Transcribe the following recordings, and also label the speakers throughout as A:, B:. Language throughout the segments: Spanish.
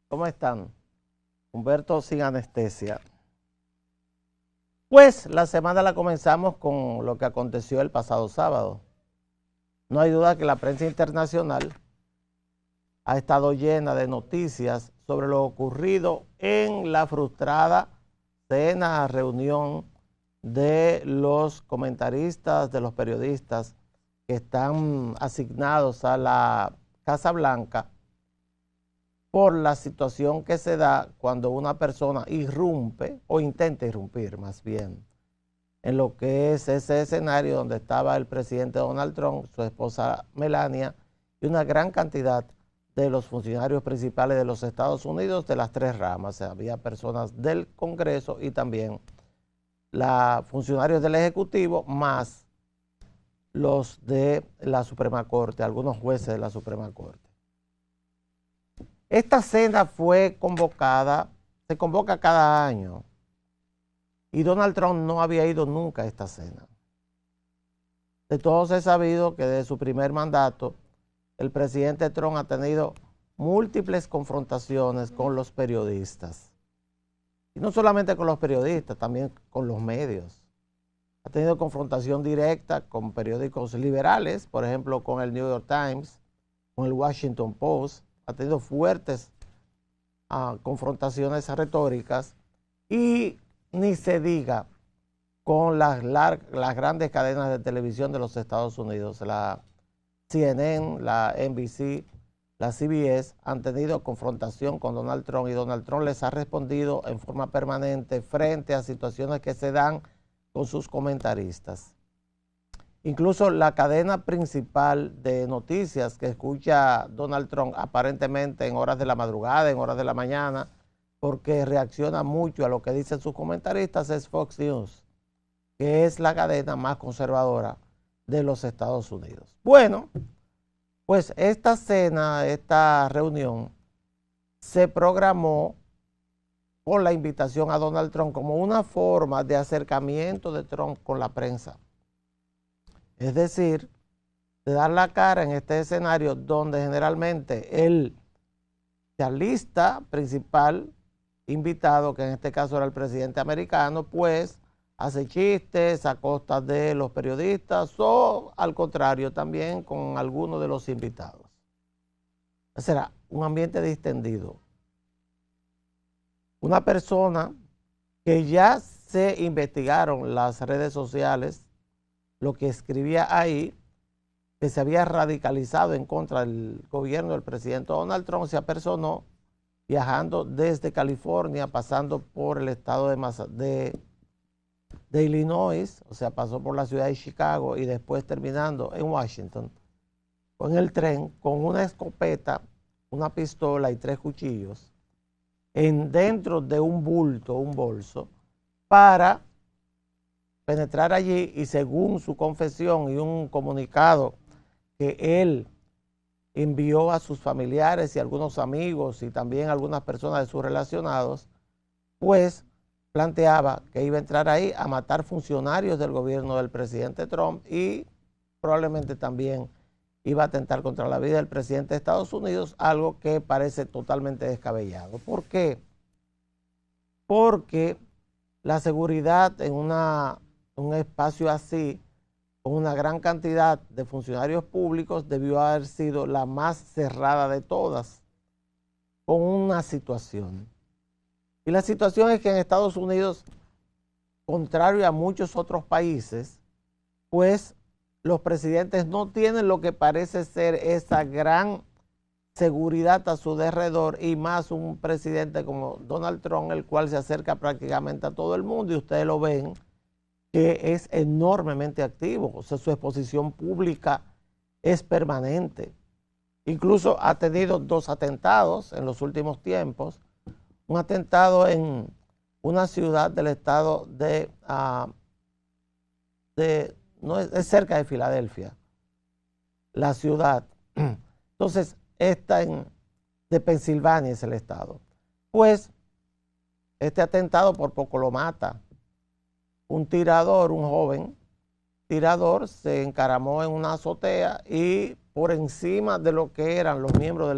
A: ¿Cómo están? Humberto sin anestesia. Pues la semana la comenzamos con lo que aconteció el pasado sábado. No hay duda que la prensa internacional ha estado llena de noticias sobre lo ocurrido en la frustrada reunión de los comentaristas, de los periodistas que están asignados a la Casa Blanca por la situación que se da cuando una persona irrumpe o intenta irrumpir más bien en lo que es ese escenario donde estaba el presidente Donald Trump, su esposa Melania y una gran cantidad de los funcionarios principales de los Estados Unidos de las tres ramas. Había personas del Congreso y también funcionarios del Ejecutivo, más los de la Suprema Corte, algunos jueces de la Suprema Corte. Esta cena fue convocada, se convoca cada año, y Donald Trump no había ido nunca a esta cena. De todos es sabido que desde su primer mandato, el presidente Trump ha tenido múltiples confrontaciones con los periodistas. Y no solamente con los periodistas, también con los medios. Ha tenido confrontación directa con periódicos liberales, por ejemplo, con el New York Times, con el Washington Post. Ha tenido fuertes confrontaciones retóricas y ni se diga con las grandes cadenas de televisión de los Estados Unidos, la CNN, la NBC, la CBS, han tenido confrontación con Donald Trump y Donald Trump les ha respondido en forma permanente frente a situaciones que se dan con sus comentaristas. Incluso la cadena principal de noticias que escucha Donald Trump aparentemente en horas de la madrugada, en horas de la mañana, porque reacciona mucho a lo que dicen sus comentaristas, es Fox News, que es la cadena más conservadora de los Estados Unidos. Bueno, pues esta cena, esta reunión, se programó con la invitación a Donald Trump como una forma de acercamiento de Trump con la prensa. Es decir, de dar la cara en este escenario donde generalmente el charlista principal invitado, que en este caso era el presidente americano, pues hace chistes a costa de los periodistas o al contrario también con algunos de los invitados. Será un ambiente distendido. Una persona que ya se investigaron las redes sociales, lo que escribía ahí, que se había radicalizado en contra del gobierno del presidente Donald Trump, se apersonó viajando desde California, pasando por el estado de Illinois, o sea, pasó por la ciudad de Chicago y después terminando en Washington, con el tren, con una escopeta, una pistola y 3 cuchillos, dentro de un bulto, un bolso, para penetrar allí y según su confesión y un comunicado que él envió a sus familiares y algunos amigos y también algunas personas de sus relacionados, pues planteaba que iba a entrar ahí a matar funcionarios del gobierno del presidente Trump y probablemente también iba a atentar contra la vida del presidente de Estados Unidos, algo que parece totalmente descabellado. ¿Por qué? Porque la seguridad en un espacio así, con una gran cantidad de funcionarios públicos, debió haber sido la más cerrada de todas, con una situación. Y la situación es que en Estados Unidos, contrario a muchos otros países, pues los presidentes no tienen lo que parece ser esa gran seguridad a su derredor, y más un presidente como Donald Trump, el cual se acerca prácticamente a todo el mundo, y ustedes lo ven, que es enormemente activo, o sea, su exposición pública es permanente. Incluso ha tenido 2 atentados en los últimos tiempos, un atentado en una ciudad del estado no es cerca de Filadelfia, la ciudad. Entonces, de Pensilvania es el estado. Pues, este atentado por poco lo mata. Un tirador, un joven tirador, se encaramó en una azotea y por encima de lo que eran los miembros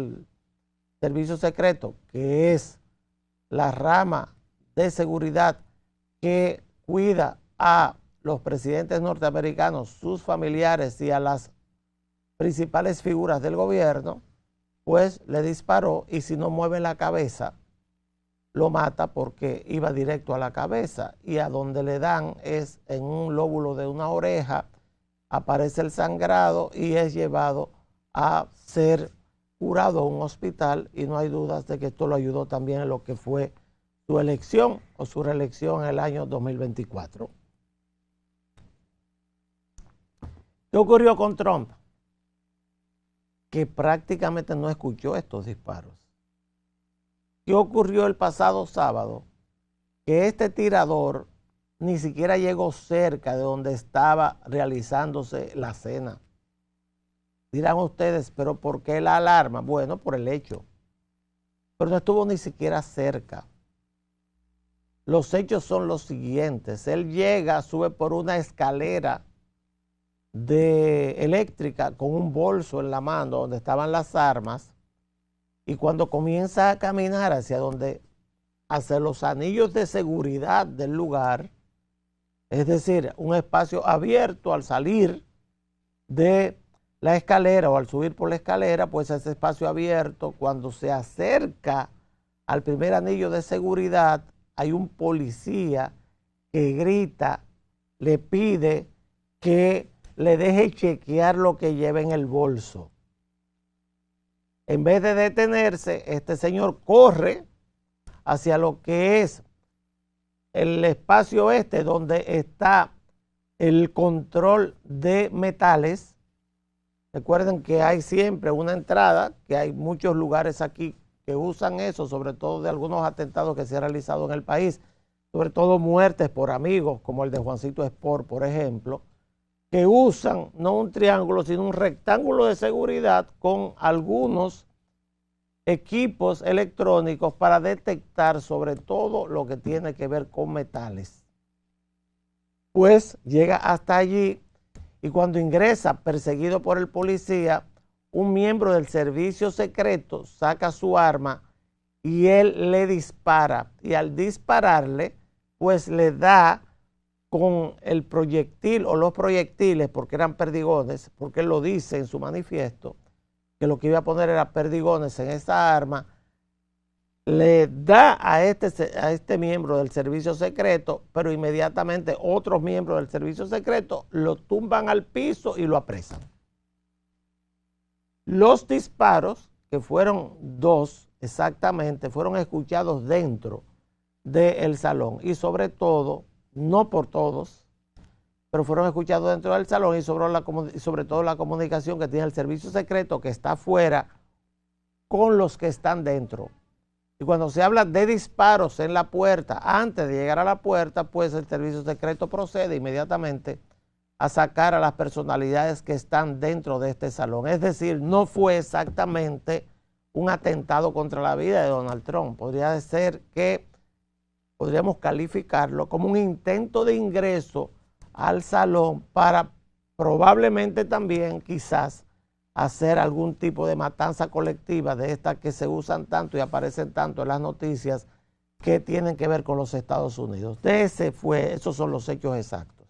A: servicio secreto, que es la rama de seguridad que cuida a los presidentes norteamericanos, sus familiares y a las principales figuras del gobierno, pues le disparó y si no mueve la cabeza, lo mata porque iba directo a la cabeza y a donde le dan es en un lóbulo de una oreja, aparece el sangrado y es llevado a ser curado a un hospital y no hay dudas de que esto lo ayudó también en lo que fue su elección o su reelección en el año 2024. ¿Qué ocurrió con Trump? Que prácticamente no escuchó estos disparos. ¿Qué ocurrió el pasado sábado? Que este tirador ni siquiera llegó cerca de donde estaba realizándose la cena. Dirán ustedes, ¿pero por qué la alarma? Bueno, por el hecho. Pero no estuvo ni siquiera cerca. Los hechos son los siguientes. Él llega, sube por una escalera eléctrica con un bolso en la mano donde estaban las armas y cuando comienza a caminar hacia los anillos de seguridad del lugar, es decir, un espacio abierto al salir de la escalera o al subir por la escalera, pues ese espacio abierto, cuando se acerca al primer anillo de seguridad, hay un policía que grita, le pide que le deje chequear lo que lleva en el bolso. En vez de detenerse, este señor corre hacia lo que es el espacio donde está el control de metales. Recuerden que hay siempre una entrada, que hay muchos lugares aquí que usan eso, sobre todo de algunos atentados que se han realizado en el país, sobre todo muertes por amigos, como el de Juancito Sport, por ejemplo, que usan no un triángulo, sino un rectángulo de seguridad con algunos equipos electrónicos para detectar sobre todo lo que tiene que ver con metales. Pues llega hasta allí y cuando ingresa perseguido por el policía, un miembro del servicio secreto saca su arma y él le dispara. Y al dispararle, pues le da con el proyectil o los proyectiles, porque eran perdigones, porque él lo dice en su manifiesto, que lo que iba a poner era perdigones en esa arma, le da a este miembro del servicio secreto, pero inmediatamente otros miembros del servicio secreto lo tumban al piso y lo apresan. Los disparos, que fueron 2 exactamente, fueron escuchados dentro del salón y sobre todo, no por todos, pero fueron escuchados dentro del salón y sobre todo la comunicación que tiene el servicio secreto que está afuera con los que están dentro. Y cuando se habla de disparos en la puerta, antes de llegar a la puerta, pues el servicio secreto procede inmediatamente a sacar a las personalidades que están dentro de este salón. Es decir, no fue exactamente un atentado contra la vida de Donald Trump. Podría ser que podríamos calificarlo como un intento de ingreso al salón para probablemente también quizás hacer algún tipo de matanza colectiva de estas que se usan tanto y aparecen tanto en las noticias que tienen que ver con los Estados Unidos. Esos son los hechos exactos.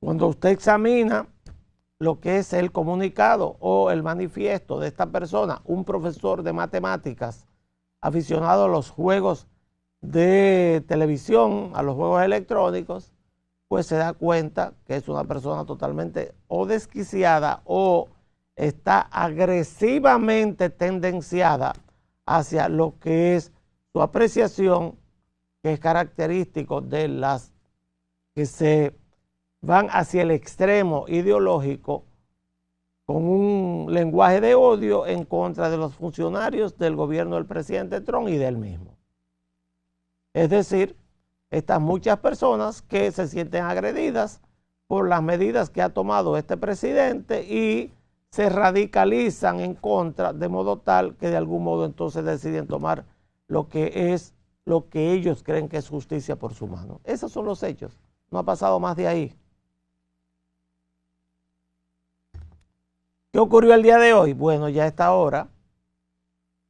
A: Cuando usted examina lo que es el comunicado o el manifiesto de esta persona, un profesor de matemáticas aficionado a los juegos de televisión, a los juegos electrónicos, pues se da cuenta que es una persona totalmente o desquiciada o está agresivamente tendenciada hacia lo que es su apreciación, que es característico de las que se van hacia el extremo ideológico con un lenguaje de odio en contra de los funcionarios del gobierno del presidente Trump y del mismo. Es decir, estas muchas personas que se sienten agredidas por las medidas que ha tomado este presidente y se radicalizan en contra de modo tal que de algún modo entonces deciden tomar lo que ellos creen que es justicia por su mano. Esos son los hechos. No ha pasado más de ahí. ¿Qué ocurrió el día de hoy? Bueno, ya a esta hora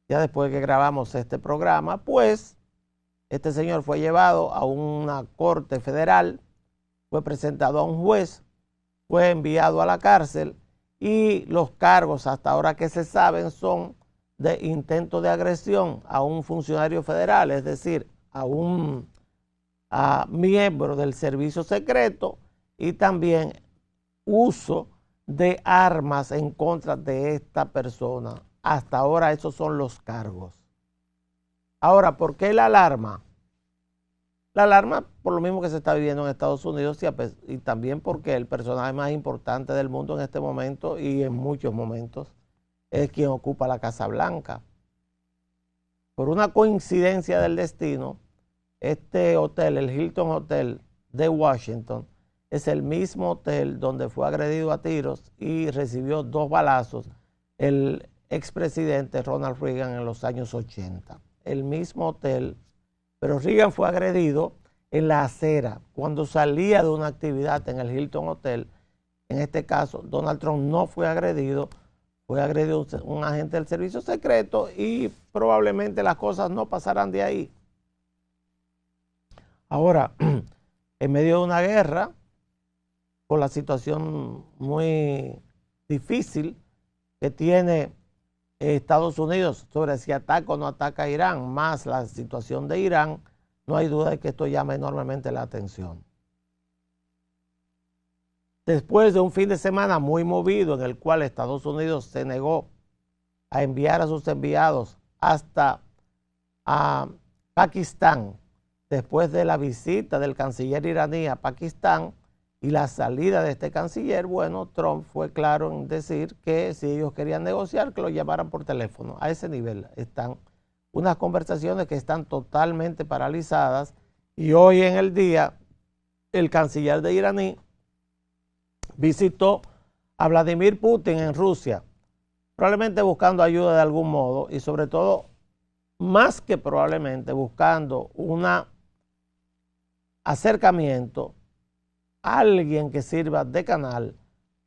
A: ya después que grabamos este programa, pues este señor fue llevado a una corte federal, fue presentado a un juez, fue enviado a la cárcel y los cargos hasta ahora que se saben son de intento de agresión a un funcionario federal, es decir, a un miembro del servicio secreto, y también uso de armas en contra de esta persona. Hasta ahora esos son los cargos. Ahora, ¿por qué la alarma? La alarma por lo mismo que se está viviendo en Estados Unidos y también porque el personaje más importante del mundo en este momento y en muchos momentos es quien ocupa la Casa Blanca. Por una coincidencia del destino, este hotel, el Hilton Hotel de Washington, es el mismo hotel donde fue agredido a tiros y recibió 2 balazos el expresidente Ronald Reagan en los años 80. El mismo hotel, pero Reagan fue agredido en la acera cuando salía de una actividad en el Hilton Hotel. En este caso, Donald Trump no fue agredido un agente del servicio secreto y probablemente las cosas no pasarán de ahí. Ahora, en medio de una guerra, por la situación muy difícil que tiene Estados Unidos sobre si ataca o no ataca a Irán, más la situación de Irán, no hay duda de que esto llama enormemente la atención. Después de un fin de semana muy movido en el cual Estados Unidos se negó a enviar a sus enviados hasta a Pakistán, después de la visita del canciller iraní a Pakistán y la salida de este canciller, bueno, Trump fue claro en decir que si ellos querían negociar, que lo llamaran por teléfono. A ese nivel están unas conversaciones que están totalmente paralizadas, y hoy en el día el canciller de iraní visitó a Vladimir Putin en Rusia, probablemente buscando ayuda de algún modo y sobre todo, más que probablemente, buscando un acercamiento, alguien que sirva de canal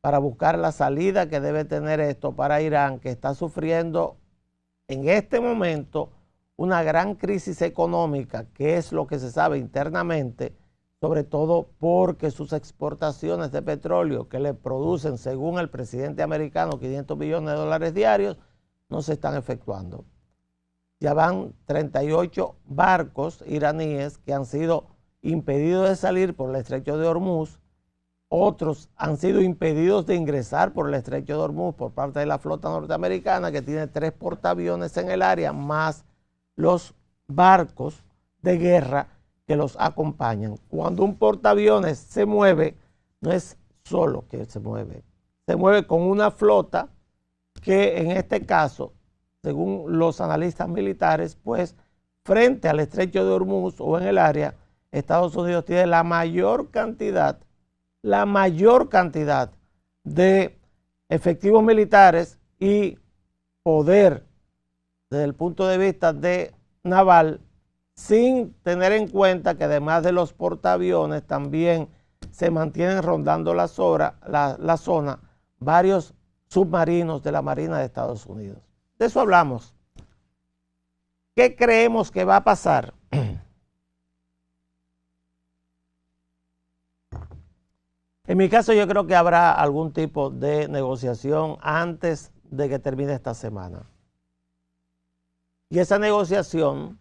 A: para buscar la salida que debe tener esto para Irán, que está sufriendo en este momento una gran crisis económica, que es lo que se sabe internamente, sobre todo porque sus exportaciones de petróleo que le producen, según el presidente americano, 500 millones de dólares diarios, no se están efectuando. Ya van 38 barcos iraníes que han sido impedidos de salir por el estrecho de Hormuz. Otros han sido impedidos de ingresar por el estrecho de Hormuz por parte de la flota norteamericana, que tiene 3 portaaviones en el área, más los barcos de guerra que los acompañan. Cuando un portaaviones se mueve, no es solo que se mueve con una flota que en este caso, según los analistas militares, pues frente al estrecho de Hormuz o en el área, Estados Unidos tiene la mayor cantidad de efectivos militares y poder desde el punto de vista de naval, sin tener en cuenta que además de los portaaviones también se mantienen rondando la zona varios submarinos de la Marina de Estados Unidos. De eso hablamos. ¿Qué creemos que va a pasar? En mi caso, yo creo que habrá algún tipo de negociación antes de que termine esta semana. Y esa negociación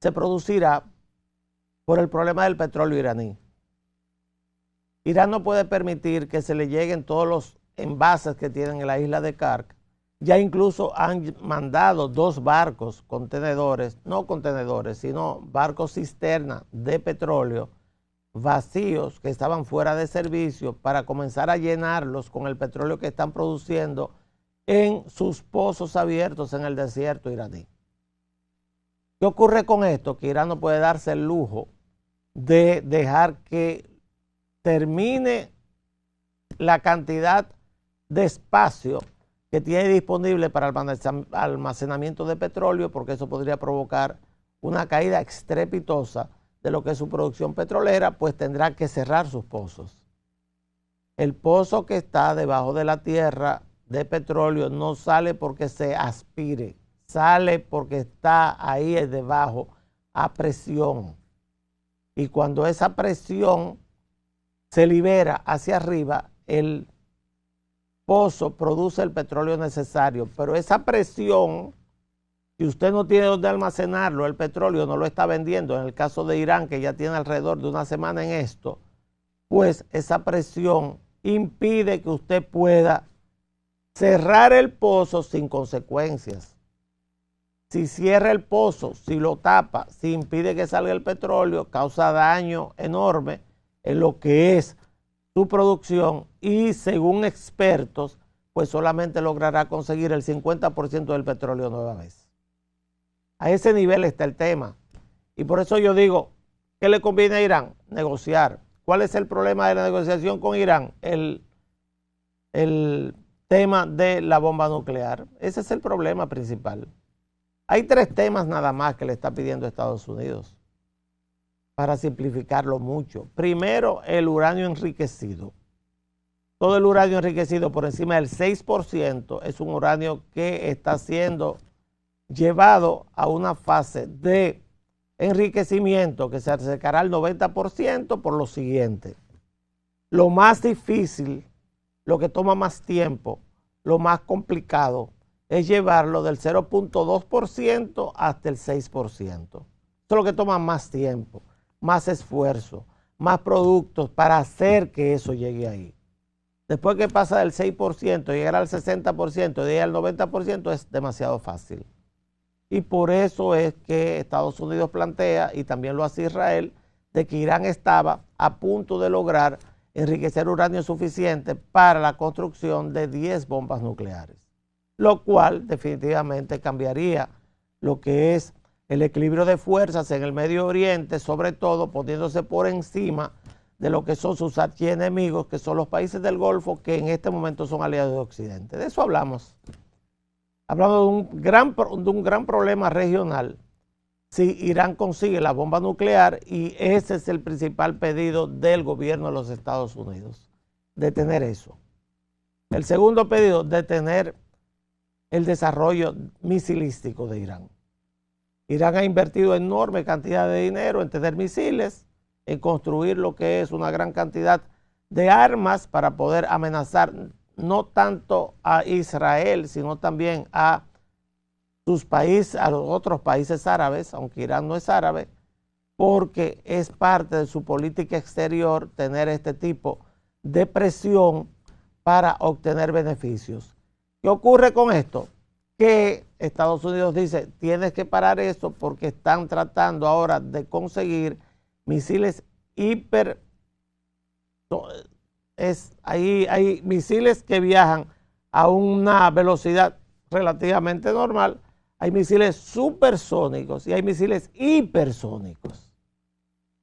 A: se producirá por el problema del petróleo iraní. Irán no puede permitir que se le lleguen todos los envases que tienen en la isla de Kark. Ya incluso han mandado 2 barcos contenedores, no contenedores, sino barcos cisterna de petróleo vacíos que estaban fuera de servicio para comenzar a llenarlos con el petróleo que están produciendo en sus pozos abiertos en el desierto iraní. ¿Qué ocurre con esto? Que Irán no puede darse el lujo de dejar que termine la cantidad de espacio que tiene disponible para almacenamiento de petróleo, porque eso podría provocar una caída estrepitosa de lo que es su producción petrolera, pues tendrá que cerrar sus pozos. El pozo que está debajo de la tierra de petróleo no sale porque se aspire, sale porque está ahí debajo a presión. Y cuando esa presión se libera hacia arriba, el pozo produce el petróleo necesario. Pero esa presión, si usted no tiene dónde almacenarlo, el petróleo no lo está vendiendo, en el caso de Irán, que ya tiene alrededor de una semana en esto, pues esa presión impide que usted pueda cerrar el pozo sin consecuencias. Si cierra el pozo, si lo tapa, si impide que salga el petróleo, causa daño enorme en lo que es su producción y, según expertos, pues solamente logrará conseguir el 50% del petróleo nueva vez. A ese nivel está el tema. Y por eso yo digo, ¿qué le conviene a Irán? Negociar. ¿Cuál es el problema de la negociación con Irán? El tema de la bomba nuclear. Ese es el problema principal. Hay 3 temas nada más que le está pidiendo Estados Unidos, para simplificarlo mucho. Primero, el uranio enriquecido. Todo el uranio enriquecido por encima del 6% es un uranio que está siendo llevado a una fase de enriquecimiento que se acercará al 90% por lo siguiente. Lo más difícil, lo que toma más tiempo, lo más complicado, es llevarlo del 0.2% hasta el 6%. Eso es lo que toma más tiempo, más esfuerzo, más productos para hacer que eso llegue ahí. Después que pasa del 6%, llegar al 60%, llegar al 90% es demasiado fácil. Y por eso es que Estados Unidos plantea, y también lo hace Israel, de que Irán estaba a punto de lograr enriquecer uranio suficiente para la construcción de 10 bombas nucleares, lo cual definitivamente cambiaría lo que es el equilibrio de fuerzas en el Medio Oriente, sobre todo poniéndose por encima de lo que son sus archienemigos, que son los países del Golfo, que en este momento son aliados de Occidente. De eso hablamos. Hablamos de un gran problema regional si Irán consigue la bomba nuclear, y ese es el principal pedido del gobierno de los Estados Unidos, detener eso. El segundo pedido, detener el desarrollo misilístico de Irán. Irán ha invertido enorme cantidad de dinero en tener misiles, en construir lo que es una gran cantidad de armas para poder amenazar no tanto a Israel, sino también a sus países, a los otros países árabes, aunque Irán no es árabe, porque es parte de su política exterior tener este tipo de presión para obtener beneficios. ¿Qué ocurre con esto? Que Estados Unidos dice, tienes que parar esto porque están tratando ahora de conseguir misiles hay misiles que viajan a una velocidad relativamente normal, hay misiles supersónicos y hay misiles hipersónicos.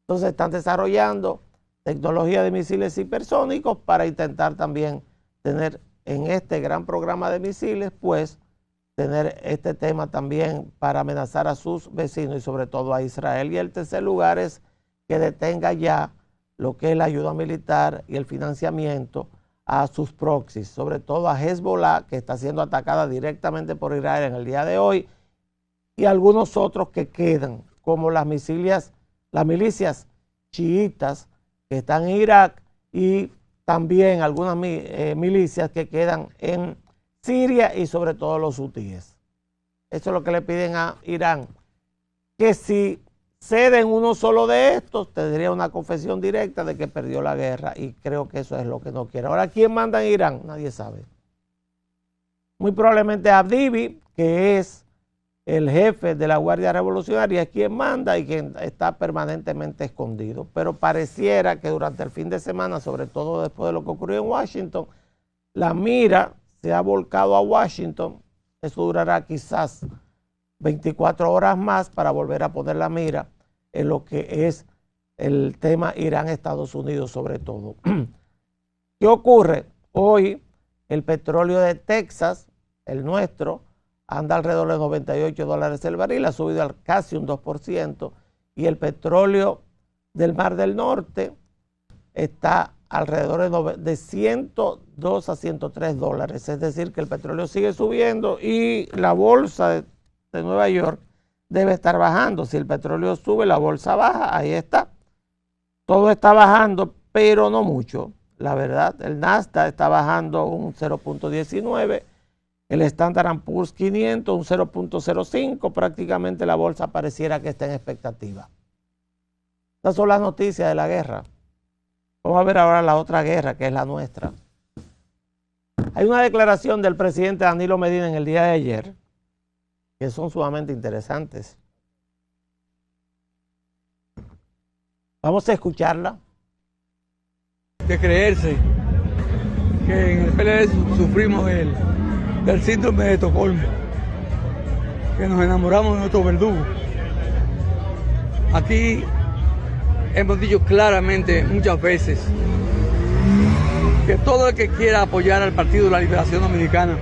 A: Entonces están desarrollando tecnología de misiles hipersónicos para intentar también tener en este gran programa de misiles, pues tener este tema también para amenazar a sus vecinos y sobre todo a Israel. Y el tercer lugar es que detenga ya lo que es la ayuda militar y el financiamiento a sus proxies, sobre todo a Hezbollah, que está siendo atacada directamente por Israel en el día de hoy, y algunos otros que quedan, como las milicias chiitas que están en Irak, y también algunas milicias que quedan en Siria y sobre todo los hutíes. Eso es lo que le piden a Irán, que si ceden uno solo de estos, tendría una confesión directa de que perdió la guerra, y creo que eso es lo que no quiere. Ahora, ¿quién manda en Irán? Nadie sabe. Muy probablemente Abdibi, que es el jefe de la Guardia Revolucionaria, es quien manda y quien está permanentemente escondido. Pero pareciera que durante el fin de semana, sobre todo después de lo que ocurrió en Washington, la mira se ha volcado a Washington. Eso durará quizás 24 horas más para volver a poner la mira en lo que es el tema Irán-Estados Unidos sobre todo. ¿Qué ocurre? Hoy el petróleo de Texas, el nuestro, anda alrededor de $98 el barril, ha subido casi un 2%, y el petróleo del Mar del Norte está alrededor de 102 a 103 dólares, es decir que el petróleo sigue subiendo y la bolsa de Nueva York debe estar bajando. Si el petróleo sube, la bolsa baja, ahí está. Todo está bajando, pero no mucho. La verdad, el Nasdaq está bajando un 0.19, el Standard & Poor's 500 un 0.05, prácticamente la bolsa pareciera que está en expectativa. Estas son las noticias de la guerra. Vamos a ver ahora la otra guerra, que es la nuestra. Hay una declaración del presidente Danilo Medina en el día de ayer, que son sumamente interesantes. Vamos a escucharla.
B: De creerse que en el PLD sufrimos del síndrome de Estocolmo, que nos enamoramos de nuestro verdugo. Aquí hemos dicho claramente muchas veces que todo el que quiera apoyar al Partido de la Liberación Dominicana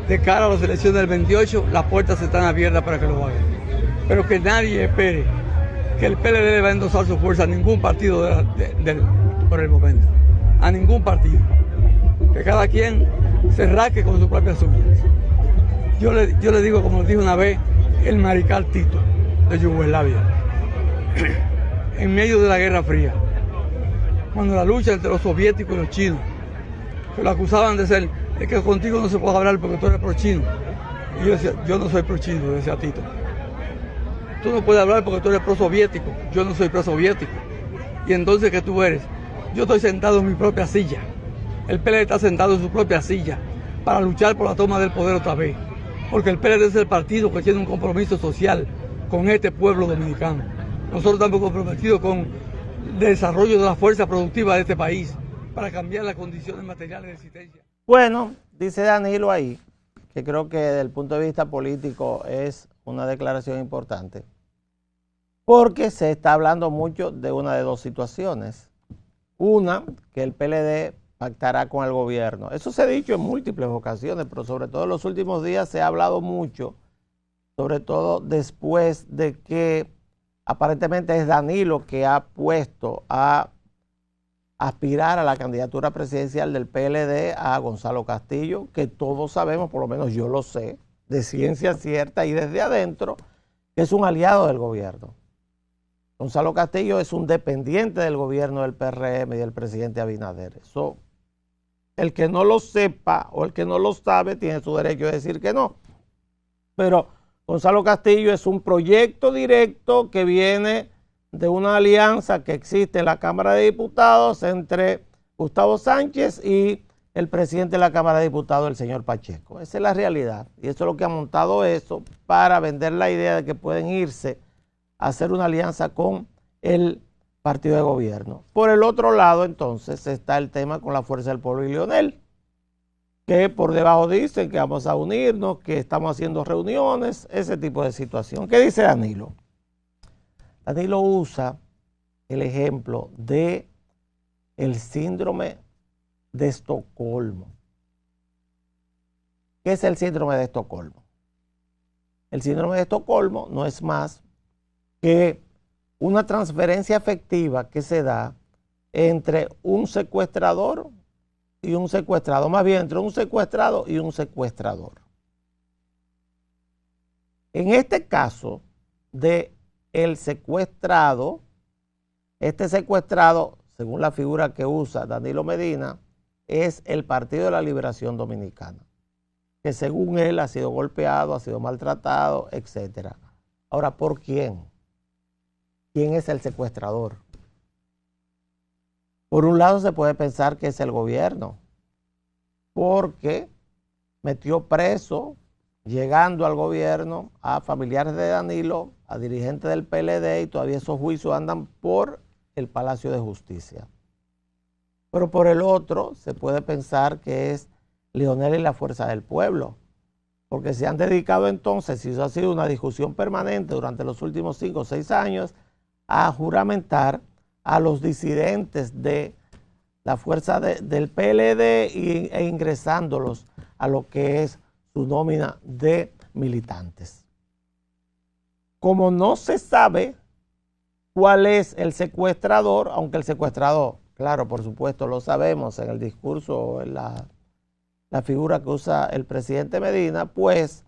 B: de cara a las elecciones del 28, las puertas están abiertas para que lo haga. Pero que nadie espere que el PLD le va a endosar su fuerza a ningún partido por el momento. A ningún partido. Que cada quien se rasque con sus propias uñas. Yo le digo, como dijo una vez el mariscal Tito de Yugoslavia, en medio de la Guerra Fría, cuando la lucha entre los soviéticos y los chinos, que lo acusaban de ser, es que contigo no se puede hablar porque tú eres pro-chino. Y yo decía, yo no soy pro-chino, decía Tito. Tú no puedes hablar porque tú eres pro-soviético, yo no soy pro-soviético. Y entonces, ¿qué tú eres? Yo estoy sentado en mi propia silla. El PLD está sentado en su propia silla para luchar por la toma del poder otra vez. Porque el PLD es el partido que tiene un compromiso social con este pueblo dominicano. Nosotros estamos comprometidos con el desarrollo de la fuerza productiva de este país para cambiar las condiciones materiales de existencia.
A: Bueno, dice Danilo ahí, que creo que desde el punto de vista político es una declaración importante, porque se está hablando mucho de una de dos situaciones. Una, que el PLD pactará con el gobierno. Eso se ha dicho en múltiples ocasiones, pero sobre todo en los últimos días se ha hablado mucho, sobre todo después de que aparentemente es Danilo que ha puesto a aspirar a la candidatura presidencial del PLD a Gonzalo Castillo, que todos sabemos, por lo menos yo lo sé, de ciencia cierta y desde adentro, que es un aliado del gobierno. Gonzalo Castillo es un dependiente del gobierno del PRM y del presidente Abinader. Eso, el que no lo sepa o el que no lo sabe tiene su derecho de decir que no. Pero Gonzalo Castillo es un proyecto directo que viene de una alianza que existe en la Cámara de Diputados entre Gustavo Sánchez y el presidente de la Cámara de Diputados, el señor Pacheco. Esa es la realidad. Y eso es lo que ha montado eso para vender la idea de que pueden irse a hacer una alianza con el partido de gobierno. Por el otro lado, entonces, está el tema con la Fuerza del Pueblo y Leonel, que por debajo dicen que vamos a unirnos, que estamos haciendo reuniones, ese tipo de situación. ¿Qué dice Danilo? Danilo usa el ejemplo de el síndrome de Estocolmo. ¿Qué es el síndrome de Estocolmo? El síndrome de Estocolmo no es más que una transferencia afectiva que se da entre un secuestrador y un secuestrado, más bien entre un secuestrado y un secuestrador. En este caso de el secuestrado, este secuestrado, según la figura que usa Danilo Medina, es el Partido de la Liberación Dominicana, que según él ha sido golpeado, ha sido maltratado, etc. Ahora, ¿por quién? ¿Quién es el secuestrador? Por un lado se puede pensar que es el gobierno, porque metió preso, llegando al gobierno, a familiares de Danilo, a dirigentes del PLD, y todavía esos juicios andan por el Palacio de Justicia. Pero por el otro se puede pensar que es Leonel y la Fuerza del Pueblo, porque se han dedicado entonces, y eso ha sido una discusión permanente durante los últimos 5 o 6 años, a juramentar a los disidentes de la fuerza del PLD e ingresándolos a lo que es su nómina de militantes. Como no se sabe cuál es el secuestrador, aunque el secuestrador, claro, por supuesto, lo sabemos en el discurso, en la figura que usa el presidente Medina, pues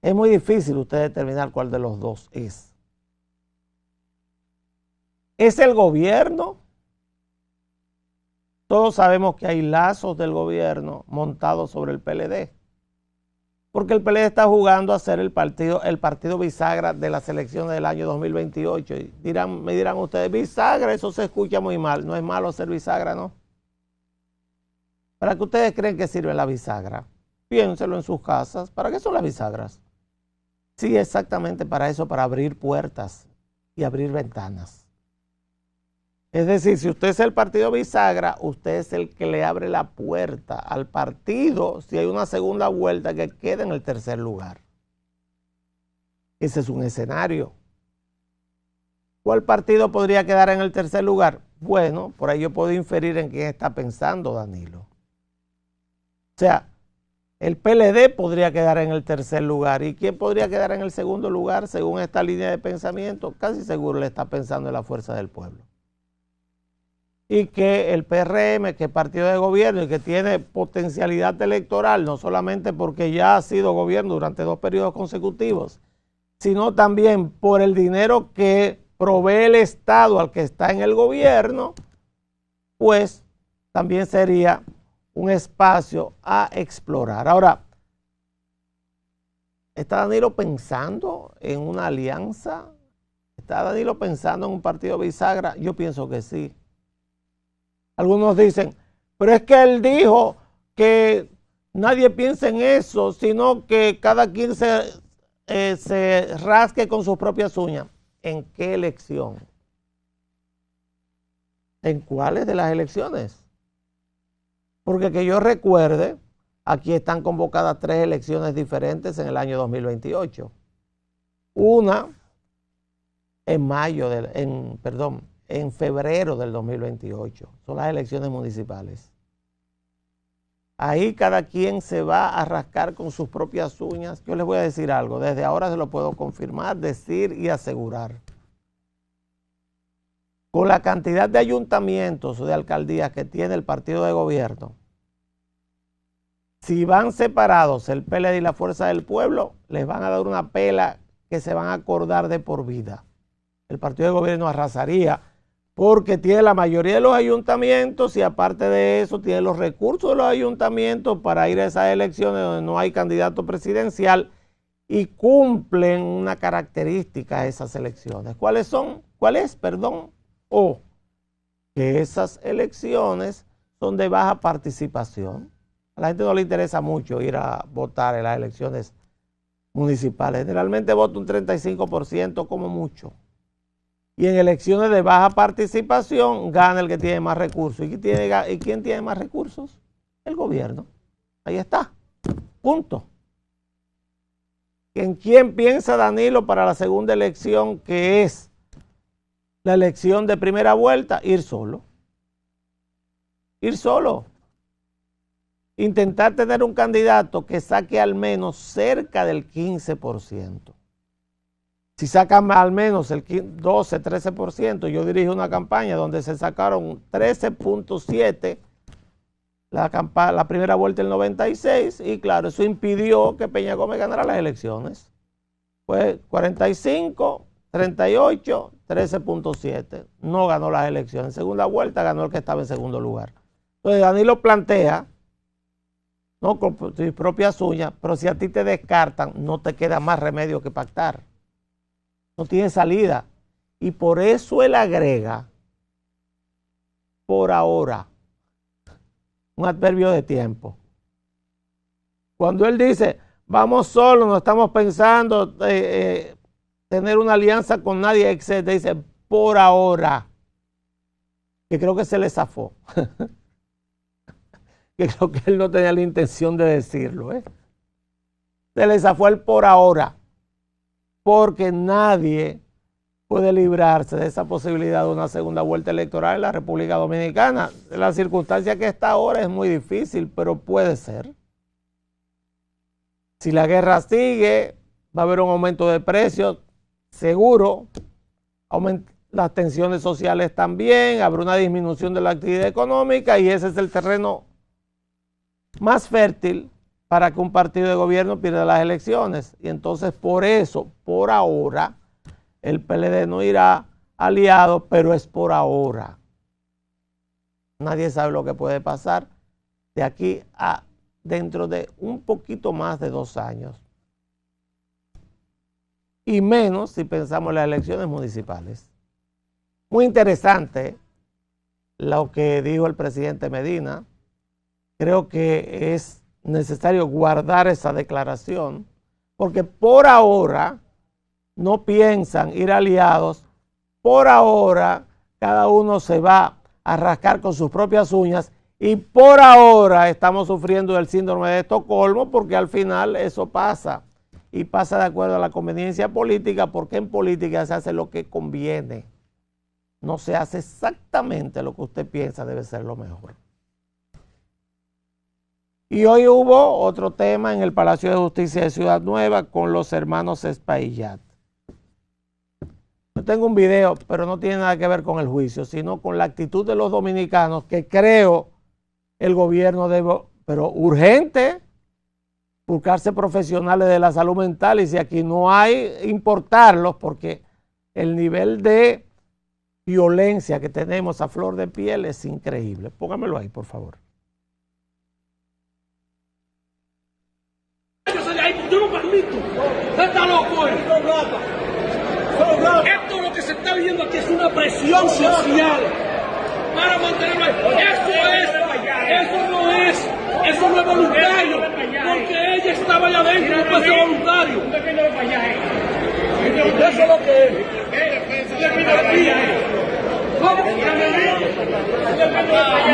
A: Es muy difícil usted determinar cuál de los dos es. ¿Es el gobierno? Todos sabemos que hay lazos del gobierno montados sobre el PLD. Porque el PLD está jugando a ser el partido bisagra de las elecciones del año 2028. Y me dirán ustedes, bisagra, eso se escucha muy mal. No es malo ser bisagra, ¿no? ¿Para qué ustedes creen que sirve la bisagra? Piénselo en sus casas. ¿Para qué son las bisagras? Sí, exactamente para eso, para abrir puertas y abrir ventanas. Es decir, si usted es el partido bisagra, usted es el que le abre la puerta al partido si hay una segunda vuelta que quede en el tercer lugar. Ese es un escenario. ¿Cuál partido podría quedar en el tercer lugar? Bueno, por ahí yo puedo inferir en quién está pensando Danilo. O sea, el PLD podría quedar en el tercer lugar. ¿Y quién podría quedar en el segundo lugar? Según esta línea de pensamiento, casi seguro le está pensando en la Fuerza del Pueblo. Y que el PRM, que es partido de gobierno y que tiene potencialidad electoral, no solamente porque ya ha sido gobierno durante 2 periodos consecutivos, sino también por el dinero que provee el Estado al que está en el gobierno, pues también sería un espacio a explorar. Ahora, ¿está Danilo pensando en una alianza? ¿Está Danilo pensando en un partido bisagra? Yo pienso que sí. Algunos dicen, pero es que él dijo que nadie piensa en eso, sino que cada quien se rasque con sus propias uñas. ¿En qué elección? ¿En cuáles de las elecciones? Porque que yo recuerde, aquí están convocadas 3 elecciones diferentes en el año 2028. Una en febrero del 2028. Son las elecciones municipales. Ahí cada quien se va a rascar con sus propias uñas. Yo les voy a decir algo, desde ahora se lo puedo confirmar, decir y asegurar. Con la cantidad de ayuntamientos o de alcaldías que tiene el partido de gobierno, si van separados el PLD y la Fuerza del Pueblo, les van a dar una pela que se van a acordar de por vida. El partido de gobierno arrasaría porque tiene la mayoría de los ayuntamientos y aparte de eso tiene los recursos de los ayuntamientos para ir a esas elecciones donde no hay candidato presidencial y cumplen una característica de esas elecciones. ¿Cuáles son? ¿Cuál es? Perdón. Que esas elecciones son de baja participación. A la gente no le interesa mucho ir a votar en las elecciones municipales. Generalmente vota un 35% como mucho. Y en elecciones de baja participación gana el que tiene más recursos. ¿Y quién tiene más recursos? El gobierno. Ahí está. Punto. ¿En quién piensa Danilo para la segunda elección, que es la elección de primera vuelta? Ir solo. Ir solo. Intentar tener un candidato que saque al menos cerca del 15%. Si sacan al menos el 12, 13%, yo dirijo una campaña donde se sacaron 13.7 la primera vuelta del 96 y claro, eso impidió que Peña Gómez ganara las elecciones. Pues 45, 38, 13.7. No ganó las elecciones. En segunda vuelta ganó el que estaba en segundo lugar. Entonces Danilo plantea, no con tus propias uñas, pero si a ti te descartan, no te queda más remedio que pactar. No tiene salida. Y por eso él agrega, por ahora, un adverbio de tiempo. Cuando él dice, vamos solos, no estamos pensando tener una alianza con nadie, etc. Dice, por ahora. Que creo que se le zafó. Que creo que él no tenía la intención de decirlo. Se le zafó el por ahora. Porque nadie puede librarse de esa posibilidad de una segunda vuelta electoral en la República Dominicana. La circunstancia que está ahora es muy difícil, pero puede ser. Si la guerra sigue, va a haber un aumento de precios, seguro. Las tensiones sociales también, habrá una disminución de la actividad económica y ese es el terreno más fértil para que un partido de gobierno pierda las elecciones. Y entonces por eso, por ahora, el PLD no irá aliado, pero es por ahora. Nadie sabe lo que puede pasar de aquí a dentro de un poquito más de 2 años. Y menos si pensamos en las elecciones municipales. Muy interesante lo que dijo el presidente Medina. Creo que es necesario guardar esa declaración, porque por ahora no piensan ir aliados, por ahora cada uno se va a rascar con sus propias uñas y por ahora estamos sufriendo el síndrome de Estocolmo, porque al final eso pasa y pasa de acuerdo a la conveniencia política, porque en política se hace lo que conviene, no se hace exactamente lo que usted piensa debe ser lo mejor. Y hoy hubo otro tema en el Palacio de Justicia de Ciudad Nueva con los hermanos Espaillat. Yo tengo un video, pero no tiene nada que ver con el juicio, sino con la actitud de los dominicanos, que creo el gobierno debe, pero urgente, buscarse profesionales de la salud mental, y si aquí no hay, importarlos, porque el nivel de violencia que tenemos a flor de piel es increíble. Póngamelo ahí, por favor.
C: Yo no permito. Usted está loco. Esto lo que se está viendo aquí es una presión social para mantenerlo ahí. Eso no es voluntario, porque ella estaba allá adentro, no puede ser voluntario. Eso es lo que es.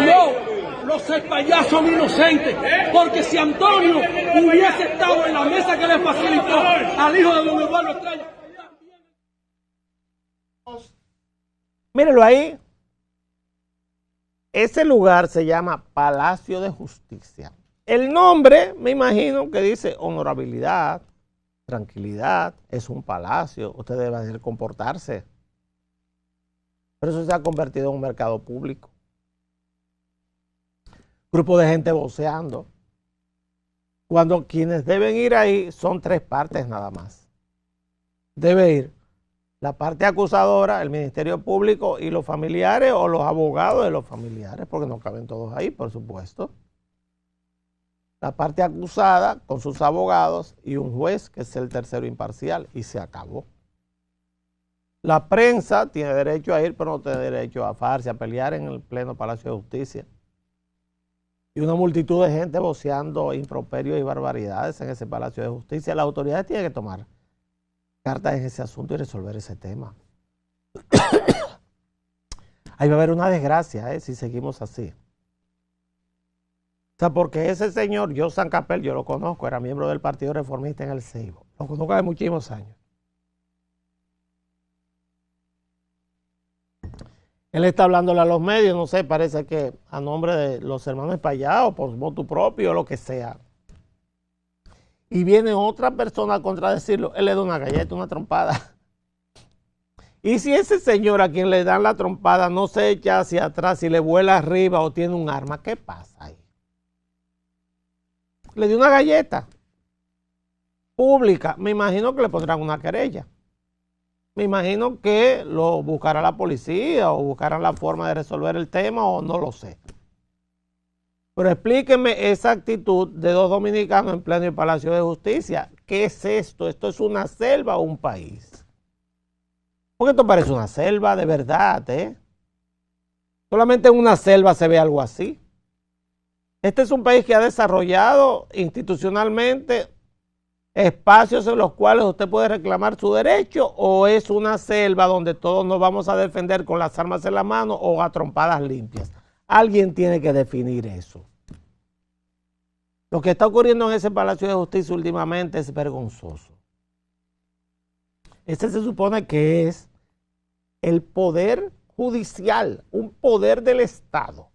C: No. Los Espaillat son inocentes, porque si Antonio hubiese estado en la mesa que le facilitó al hijo de don Eduardo Estrella.
A: Mírenlo ahí. Ese lugar se llama Palacio de Justicia. El nombre, me imagino que dice honorabilidad, tranquilidad, es un palacio, usted debe comportarse. Pero eso se ha convertido en un mercado público. Grupo de gente voceando, cuando quienes deben ir ahí son 3 partes nada más. Debe ir la parte acusadora, el Ministerio Público y los familiares o los abogados de los familiares, porque no caben todos ahí, por supuesto. La parte acusada con sus abogados y un juez que es el tercero imparcial, y se acabó. La prensa tiene derecho a ir, pero no tiene derecho a fajarse, a pelear en el pleno Palacio de Justicia. Y una multitud de gente voceando improperios y barbaridades en ese Palacio de Justicia. Las autoridades tienen que tomar cartas en ese asunto y resolver ese tema. Ahí va a haber una desgracia, si seguimos así. O sea, porque ese señor, Josan Capel, yo lo conozco, era miembro del Partido Reformista en el Ceibo. Lo conozco hace muchísimos años. Él está hablándole a los medios, no sé, parece que a nombre de los hermanos Espaillat o por voto propio o lo que sea. Y viene otra persona a contradecirlo. Él le da una galleta, una trompada. Y si ese señor a quien le dan la trompada no se echa hacia atrás y le vuela arriba o tiene un arma, ¿qué pasa ahí? Le dio una galleta pública. Me imagino que le pondrán una querella. Me imagino que lo buscará la policía o buscarán la forma de resolver el tema o no lo sé. Pero explíquenme esa actitud de 2 dominicanos en pleno Palacio de Justicia. ¿Qué es esto? ¿Esto es una selva o un país? Porque esto parece una selva de verdad, Solamente en una selva se ve algo así. Este es un país que ha desarrollado institucionalmente espacios en los cuales usted puede reclamar su derecho, o es una selva donde todos nos vamos a defender con las armas en la mano o a trompadas limpias. Alguien tiene que definir eso. Lo que está ocurriendo en ese Palacio de Justicia últimamente es vergonzoso. Este se supone que es el poder judicial, un poder del Estado.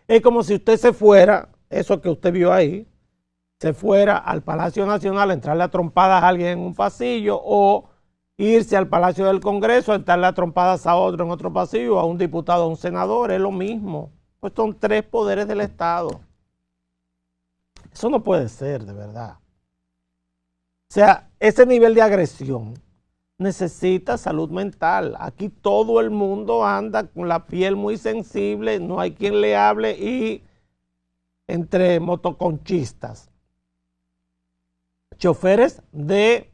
A: Es como si usted se fuera, eso que usted vio ahí, se fuera al Palacio Nacional a entrarle a trompadas a alguien en un pasillo, o irse al Palacio del Congreso a entrarle a trompadas a otro en otro pasillo, a un diputado, a un senador, es lo mismo. Pues son 3 poderes del Estado. Eso no puede ser, de verdad. O sea, ese nivel de agresión necesita salud mental. Aquí todo el mundo anda con la piel muy sensible, no hay quien le hable, y entre motoconchistas, choferes de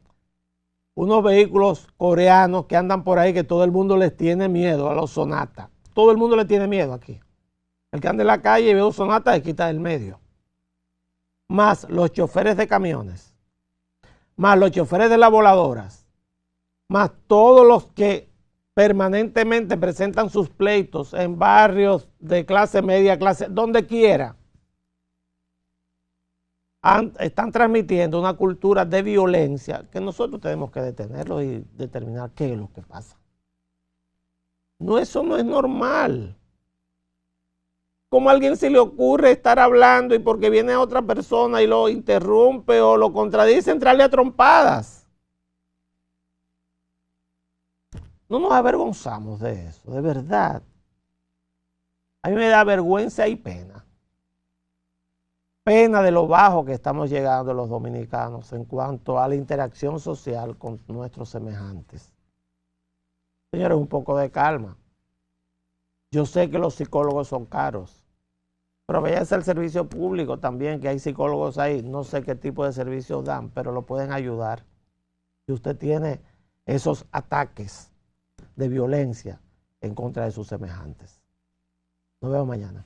A: unos vehículos coreanos que andan por ahí, que todo el mundo les tiene miedo a los Sonata. Todo el mundo le tiene miedo aquí. El que anda en la calle y ve un Sonata se quita del medio. Más los choferes de camiones, más los choferes de las voladoras, más todos los que permanentemente presentan sus pleitos en barrios de clase media, clase, donde quiera, están transmitiendo una cultura de violencia que nosotros tenemos que detenerlo y determinar qué es lo que pasa. No, eso no es normal. ¿Cómo a alguien se le ocurre estar hablando y porque viene otra persona y lo interrumpe o lo contradice, entrarle a trompadas? No nos avergonzamos de eso, de verdad. A mí me da vergüenza y pena. Pena de lo bajo que estamos llegando los dominicanos en cuanto a la interacción social con nuestros semejantes. Señores, un poco de calma. Yo sé que los psicólogos son caros, pero váyanse al servicio público también, que hay psicólogos ahí. No sé qué tipo de servicios dan, pero lo pueden ayudar. Si usted tiene esos ataques de violencia en contra de sus semejantes. Nos vemos mañana.